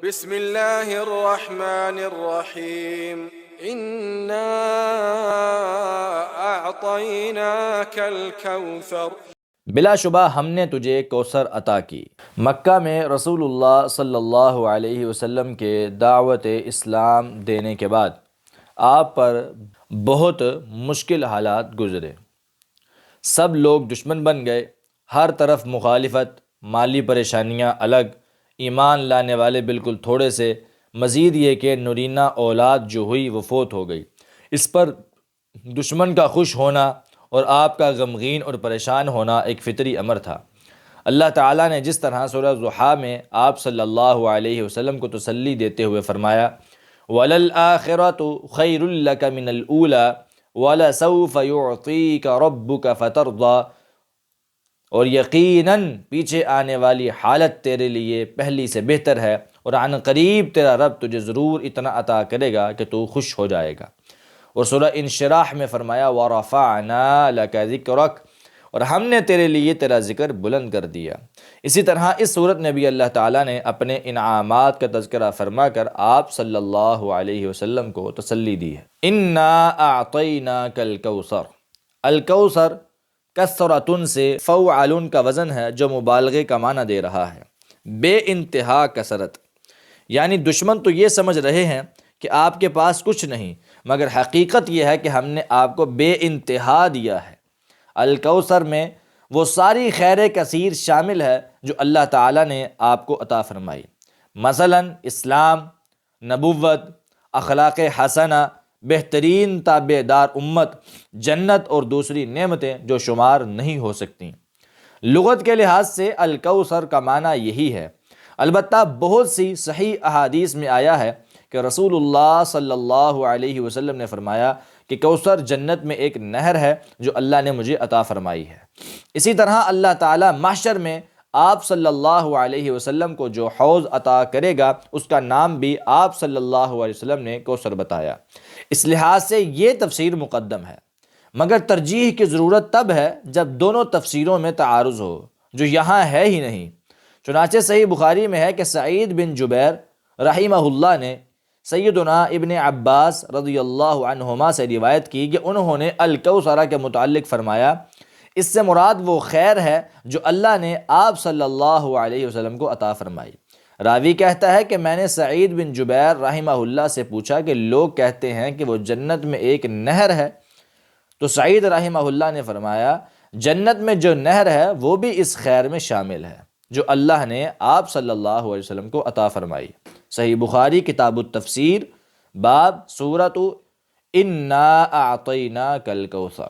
بسم اللہ الرحمن الرحیم انا اعطیناک الکوثر، بلا شبہ ہم نے تجھے کوثر عطا کی۔ مکہ میں رسول اللہ صلی اللہ علیہ وسلم کے دعوت اسلام دینے کے بعد آپ پر بہت مشکل حالات گزرے۔ سب لوگ دشمن بن گئے، ہر طرف مخالفت، مالی پریشانیاں الگ، ایمان لانے والے بالکل تھوڑے سے، مزید یہ کہ نورینہ اولاد جو ہوئی وہ فوت ہو گئی۔ اس پر دشمن کا خوش ہونا اور آپ کا غمگین اور پریشان ہونا ایک فطری امر تھا۔ اللہ تعالیٰ نے جس طرح سورہ ضحیٰ میں آپ صلی اللہ علیہ وسلم کو تسلی دیتے ہوئے فرمایا وَلَلْآخِرَةُ خَيْرٌ لَكَ مِنَ الْأُولَىٰ وَلَسَوْفَ يُعْطِيكَ رَبُّكَ فَتَرْضَىٰ، اور یقیناً پیچھے آنے والی حالت تیرے لیے پہلی سے بہتر ہے، اور عن قریب تیرا رب تجھے ضرور اتنا عطا کرے گا کہ تو خوش ہو جائے گا۔ اور سورہ انشراح میں فرمایا وَرَفَعْنَا لَكَ ذِكْرَكَ، اور ہم نے تیرے لیے تیرا ذکر بلند کر دیا۔ اسی طرح اس صورت میں بھی اللہ تعالیٰ نے اپنے انعامات کا تذکرہ فرما کر آپ صلی اللہ علیہ وسلم کو تسلی دی ہے۔ اِنَّا أَعْطَيْنَاكَ الْكَوْثَرَ، الکوثر کثرتن سے فوعلن کا وزن ہے جو مبالغے کا معنی دے رہا ہے، بے انتہا کثرت، یعنی دشمن تو یہ سمجھ رہے ہیں کہ آپ کے پاس کچھ نہیں، مگر حقیقت یہ ہے کہ ہم نے آپ کو بے انتہا دیا ہے۔ الکوثر میں وہ ساری خیر کثیر شامل ہے جو اللہ تعالیٰ نے آپ کو عطا فرمائی، مثلا اسلام، نبوت، اخلاق حسنہ، بہترین تابع دار امت، جنت اور دوسری نعمتیں جو شمار نہیں ہو سکتیں۔ لغت کے لحاظ سے الکوثر کا معنی یہی ہے، البتہ بہت سی صحیح احادیث میں آیا ہے کہ رسول اللہ صلی اللہ علیہ وسلم نے فرمایا کہ کوثر جنت میں ایک نہر ہے جو اللہ نے مجھے عطا فرمائی ہے۔ اسی طرح اللہ تعالیٰ محشر میں آپ صلی اللہ علیہ وسلم کو جو حوض عطا کرے گا اس کا نام بھی آپ صلی اللہ علیہ وسلم نے کوثر بتایا۔ اس لحاظ سے یہ تفسیر مقدم ہے، مگر ترجیح کی ضرورت تب ہے جب دونوں تفسیروں میں تعارض ہو، جو یہاں ہے ہی نہیں۔ چنانچہ صحیح بخاری میں ہے کہ سعید بن جبیر رحمہ اللہ نے سیدنا ابن عباس رضی اللہ عنہما سے روایت کی کہ انہوں نے الکوثر کے متعلق فرمایا اس سے مراد وہ خیر ہے جو اللہ نے آپ صلی اللہ علیہ وسلم کو عطا فرمائی۔ راوی کہتا ہے کہ میں نے سعید بن جبیر رحمہ اللہ سے پوچھا کہ لوگ کہتے ہیں کہ وہ جنت میں ایک نہر ہے، تو سعید رحمہ اللہ نے فرمایا جنت میں جو نہر ہے وہ بھی اس خیر میں شامل ہے جو اللہ نے آپ صلی اللہ علیہ وسلم کو عطا فرمائی۔ صحیح بخاری کتاب التفسیر، باب سورۃ انا اعطیناک الکوثر،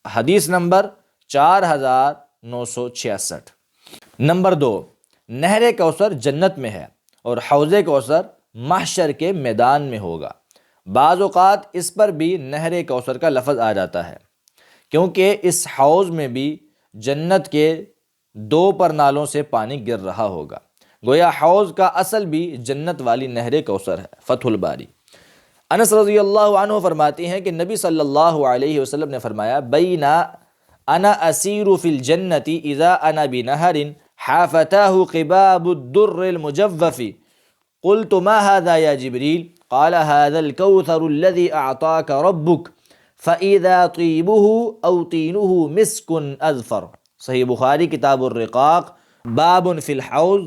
حدیث نمبر 4966۔ نمبر 2، نہر کوثر جنت میں ہے اور حوض کوثر محشر کے میدان میں ہوگا۔ بعض اوقات اس پر بھی نہر کوثر کا لفظ آ جاتا ہے، کیونکہ اس حوض میں بھی جنت کے 2 پرنالوں سے پانی گر رہا ہوگا، گویا حوض کا اصل بھی جنت والی نہر کوثر ہے۔ فتح الباری۔ انس رضی اللہ عنہ فرماتی ہیں کہ نبی صلی اللہ علیہ وسلم نے فرمایا بینا انا اسیر فی الجنت اذا انا بنہر حافتاہ قباب الدر المجوف قلت ما هذا یا جبریل قال هذا الكوثر الذي اعطاك ربك فاذا طیبه او طینه مسک اذفر۔ صحیح بخاری کتاب الرقاق، باب فی الحوض،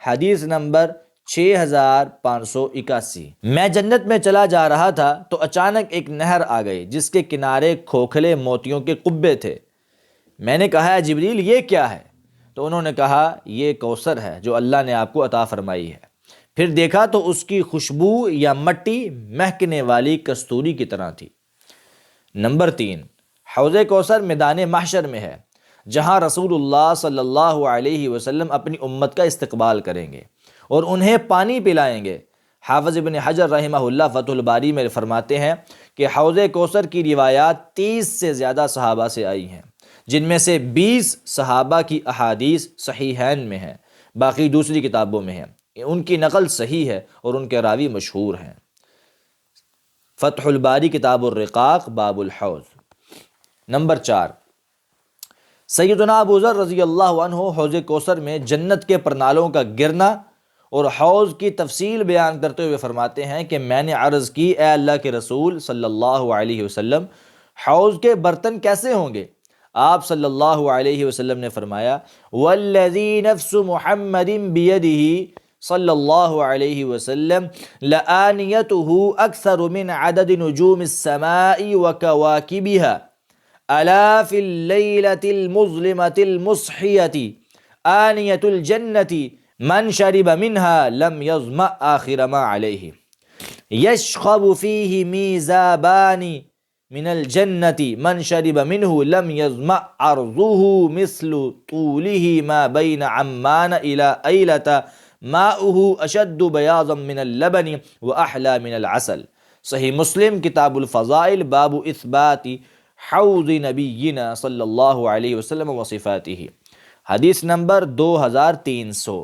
حدیث نمبر 6581۔ میں جنت میں چلا جا رہا تھا تو اچانک ایک نہر آ گئی جس کے کنارے کھوکھلے موتیوں کے قبے تھے۔ میں نے کہا جبریل یہ کیا ہے؟ تو انہوں نے کہا یہ کوثر ہے جو اللہ نے آپ کو عطا فرمائی ہے۔ پھر دیکھا تو اس کی خوشبو یا مٹی مہکنے والی کستوری کی طرح تھی۔ نمبر 3، حوض کوثر میدان محشر میں ہے جہاں رسول اللہ صلی اللہ علیہ وسلم اپنی امت کا استقبال کریں گے اور انہیں پانی پلائیں گے۔ حافظ ابن حجر رحمہ اللہ فتح الباری میں فرماتے ہیں کہ حوض کوثر کی روایات 30 سے زیادہ صحابہ سے آئی ہیں، جن میں سے 20 صحابہ کی احادیث صحیحین میں ہیں، باقی دوسری کتابوں میں ہیں۔ ان کی نقل صحیح ہے اور ان کے راوی مشہور ہیں۔ فتح الباری کتاب الرقاق، باب الحوض۔ نمبر 4، سیدنا ابو ذر رضی اللہ عنہ حوض کوثر میں جنت کے پرنالوں کا گرنا اور حوض کی تفصیل بیان کرتے ہوئے فرماتے ہیں کہ میں نے عرض کی اے اللہ کے رسول صلی اللہ علیہ وسلم حوض کے برتن کیسے ہوں گے؟ آپ صلی اللہ علیہ وسلم نے فرمایا والذی نفس محمد بیدہ صلی اللہ علیہ وسلم لآنیتہ اکثر من عدد نجوم السماء وکواکبها الا فی اللیلۃ المظلمۃ المصحیۃ آنیۃ الجنۃ من شرب منها لم یظمأ آخر ما علیہ یشخب فیہ میزابان من الجنۃ من شرب منہ لم یظمأ عرضہ مثل طولہ ما بین عمان الی ایلۃ ماؤہ اشد بیاضا من اللبن واحلی من العسل۔ صحیح مسلم کتاب الفضائل باب اثبات حوض نبینا صلی اللہ علیہ وسلم وصفاتہ، حدیث نمبر 2300۔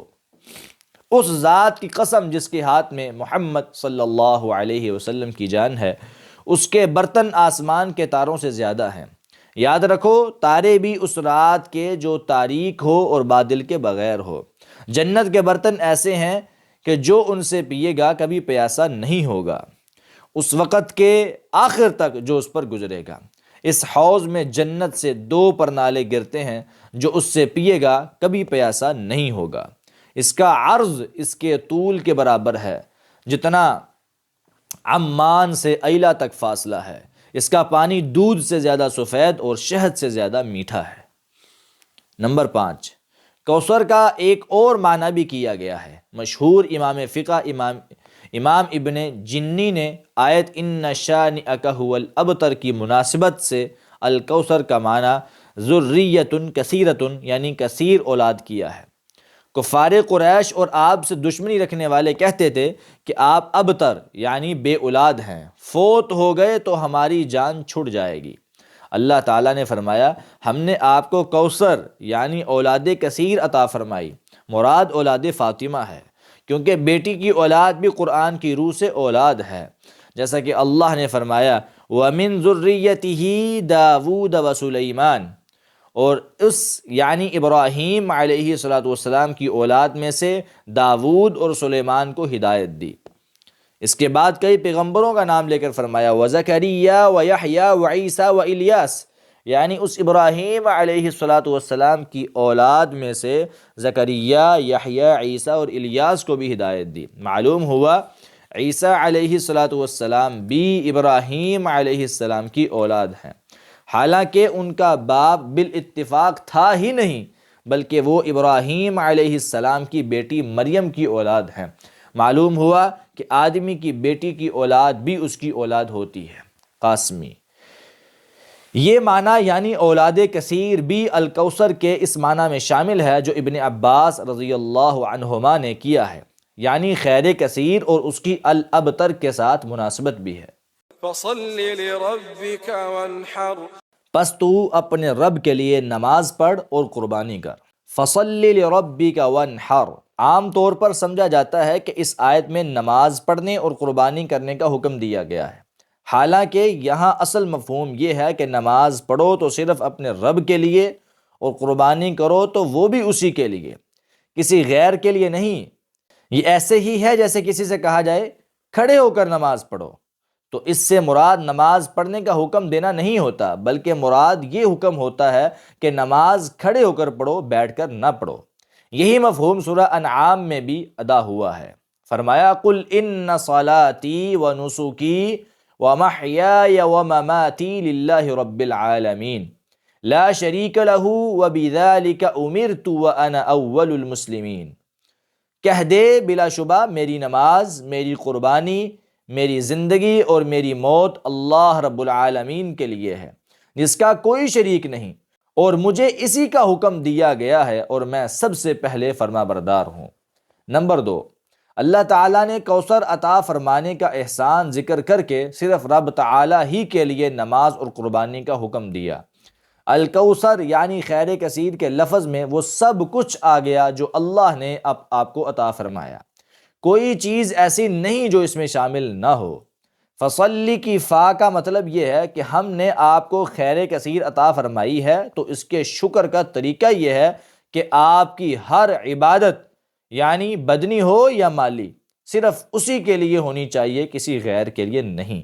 اس ذات کی قسم جس کے ہاتھ میں محمد صلی اللہ علیہ وسلم کی جان ہے، اس کے برتن آسمان کے تاروں سے زیادہ ہیں۔ یاد رکھو تارے بھی اس رات کے جو تاریک ہو اور بادل کے بغیر ہو۔ جنت کے برتن ایسے ہیں کہ جو ان سے پیے گا کبھی پیاسا نہیں ہوگا اس وقت کے آخر تک جو اس پر گزرے گا۔ اس حوض میں جنت سے 2 پرنالے گرتے ہیں، جو اس سے پیے گا کبھی پیاسا نہیں ہوگا۔ اس کا عرض اس کے طول کے برابر ہے جتنا عمان سے ایلا تک فاصلہ ہے۔ اس کا پانی دودھ سے زیادہ سفید اور شہد سے زیادہ میٹھا ہے۔ نمبر 5، کوثر کا ایک اور معنی بھی کیا گیا ہے۔ مشہور امام فقہ امام ابن جنی نے آیت ان شانئک ھو الابتر کی مناسبت سے الکوثر کا معنی ذریۃ کثیرۃ یعنی کثیر اولاد کیا ہے۔ کفار قریش اور آپ سے دشمنی رکھنے والے کہتے تھے کہ آپ ابتر یعنی بے اولاد ہیں، فوت ہو گئے تو ہماری جان چھٹ جائے گی۔ اللہ تعالیٰ نے فرمایا ہم نے آپ کو کوثر یعنی اولاد کثیر عطا فرمائی۔ مراد اولاد فاطمہ ہے، کیونکہ بیٹی کی اولاد بھی قرآن کی روح سے اولاد ہے، جیسا کہ اللہ نے فرمایا وَمِن ذُرِّيَّتِهِ داود وسلیمان، اور اس یعنی ابراہیم علیہ السلام کی اولاد میں سے داود اور سلیمان کو ہدایت دی۔ اس کے بعد کئی پیغمبروں کا نام لے کر فرمایا وزکریا ویحییٰ وعیسیٰ والیاس، یعنی اس ابراہیم علیہ السلام کی اولاد میں سے زکریا، یحییٰ، عیسیٰ اور الیاس کو بھی ہدایت دی۔ معلوم ہوا عیسیٰ علیہ السلام بھی ابراہیم علیہ السلام کی اولاد ہیں، حالانکہ ان کا باپ بالاتفاق تھا ہی نہیں، بلکہ وہ ابراہیم علیہ السلام کی بیٹی مریم کی اولاد ہیں۔ معلوم ہوا کہ آدمی کی بیٹی کی اولاد بھی اس کی اولاد ہوتی ہے۔ قاسمی یہ معنی یعنی اولاد کثیر بھی الکوثر کے اس معنی میں شامل ہے جو ابن عباس رضی اللہ عنہما نے کیا ہے، یعنی خیر کثیر اور اس کی الابتر کے ساتھ مناسبت بھی ہے۔ فصل لربك وانحر، پس تو اپنے رب کے لیے نماز پڑھ اور قربانی کر۔ فصلی لربک وانحر عام طور پر سمجھا جاتا ہے کہ اس آیت میں نماز پڑھنے اور قربانی کرنے کا حکم دیا گیا ہے، حالانکہ یہاں اصل مفہوم یہ ہے کہ نماز پڑھو تو صرف اپنے رب کے لیے اور قربانی کرو تو وہ بھی اسی کے لیے، کسی غیر کے لیے نہیں۔ یہ ایسے ہی ہے جیسے کسی سے کہا جائے کھڑے ہو کر نماز پڑھو، تو اس سے مراد نماز پڑھنے کا حکم دینا نہیں ہوتا، بلکہ مراد یہ حکم ہوتا ہے کہ نماز کھڑے ہو کر پڑھو، بیٹھ کر نہ پڑھو۔ یہی مفہوم سورہ انعام میں بھی ادا ہوا ہے۔ فرمایا قل ان صلاتی ونسکی ومحیای ومماتی للہ رب العالمین لا شریک لہ وبذالک امرت وانا اول المسلمین۔ کہہ دے بلا شبہ میری نماز، میری قربانی، میری زندگی اور میری موت اللہ رب العالمین کے لیے ہے، جس کا کوئی شریک نہیں، اور مجھے اسی کا حکم دیا گیا ہے اور میں سب سے پہلے فرما بردار ہوں۔ نمبر 2، اللہ تعالیٰ نے کوثر عطا فرمانے کا احسان ذکر کر کے صرف رب تعالیٰ ہی کے لیے نماز اور قربانی کا حکم دیا۔ الکوثر یعنی خیر کثیر کے لفظ میں وہ سب کچھ آ گیا جو اللہ نے آپ کو عطا فرمایا، کوئی چیز ایسی نہیں جو اس میں شامل نہ ہو۔ فصلی کی فا کا مطلب یہ ہے کہ ہم نے آپ کو خیر کثیر عطا فرمائی ہے، تو اس کے شکر کا طریقہ یہ ہے کہ آپ کی ہر عبادت یعنی بدنی ہو یا مالی، صرف اسی کے لیے ہونی چاہیے، کسی غیر کے لیے نہیں۔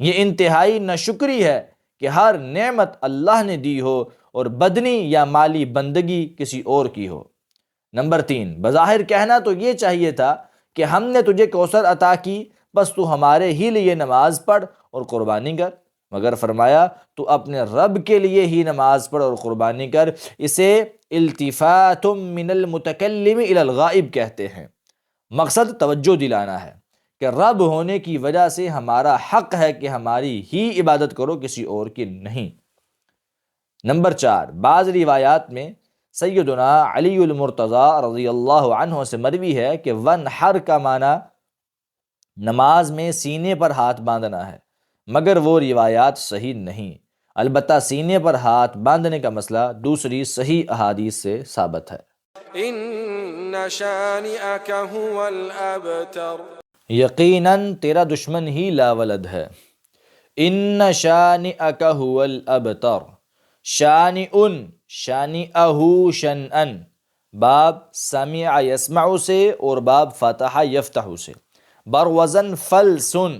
یہ انتہائی ناشکری ہے کہ ہر نعمت اللہ نے دی ہو اور بدنی یا مالی بندگی کسی اور کی ہو۔ نمبر 3، بظاہر کہنا تو یہ چاہیے تھا کہ ہم نے تجھے کوثر عطا کی، بس تو ہمارے ہی لیے نماز پڑھ اور قربانی کر، مگر فرمایا تو اپنے رب کے لیے ہی نماز پڑھ اور قربانی کر۔ اسے التفات من المتکلم الی الغائب کہتے ہیں۔ مقصد توجہ دلانا ہے کہ رب ہونے کی وجہ سے ہمارا حق ہے کہ ہماری ہی عبادت کرو، کسی اور کی نہیں۔ نمبر 4، بعض روایات میں سیدنا علی المرتضیٰ رضی اللہ عنہ سے مروی ہے کہ ونحر کا معنی نماز میں سینے پر ہاتھ باندھنا ہے، مگر وہ روایات صحیح نہیں۔ البتہ سینے پر ہاتھ باندھنے کا مسئلہ دوسری صحیح احادیث سے ثابت ہے۔ إن شانئك هو الأبتر، یقیناً تیرا دشمن ہی لاولد ہے۔ ان شانئک هو الابتر، شانئن شانئہ شنئن، باب سمع یسمع سے اور باب فتح یفتح سے، بروزن فلسن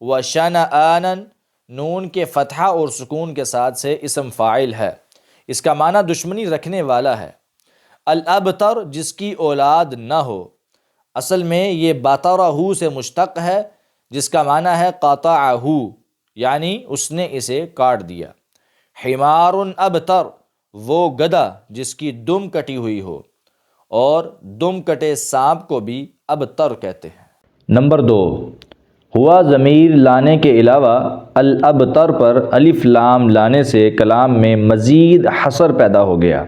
و شنآنن، نون کے فتحہ اور سکون کے ساتھ سے اسم فاعل ہے، اس کا معنی دشمنی رکھنے والا ہے۔ الابتر جس کی اولاد نہ ہو، اصل میں یہ باترہ سے مشتق ہے، جس کا معنی ہے قاطعہ، یعنی اس نے اسے کاٹ دیا۔ حمار ابتر، وہ گدھا جس کی دم کٹی ہوئی ہو، اور دم کٹے سانپ کو بھی ابتر کہتے ہیں۔ نمبر 2، ہوا ضمیر لانے کے علاوہ الابتر پر الف لام لانے سے کلام میں مزید حصر پیدا ہو گیا،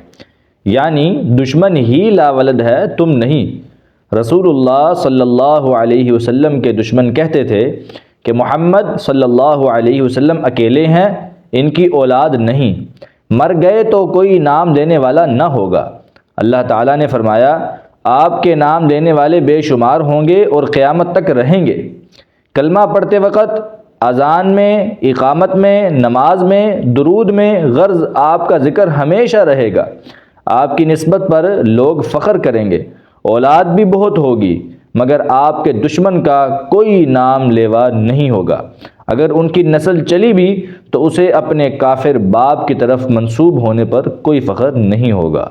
یعنی دشمن ہی لاولد ہے، تم نہیں۔ رسول اللہ صلی اللہ علیہ وسلم کے دشمن کہتے تھے کہ محمد صلی اللہ علیہ وسلم اکیلے ہیں، ان کی اولاد نہیں، مر گئے تو کوئی نام دینے والا نہ ہوگا۔ اللہ تعالیٰ نے فرمایا آپ کے نام دینے والے بے شمار ہوں گے اور قیامت تک رہیں گے۔ کلمہ پڑھتے وقت، اذان میں، اقامت میں، نماز میں، درود میں، غرض آپ کا ذکر ہمیشہ رہے گا۔ آپ کی نسبت پر لوگ فخر کریں گے، اولاد بھی بہت ہوگی، مگر آپ کے دشمن کا کوئی نام لیوا نہیں ہوگا۔ اگر ان کی نسل چلی بھی تو اسے اپنے کافر باپ کی طرف منسوب ہونے پر کوئی فخر نہیں ہوگا۔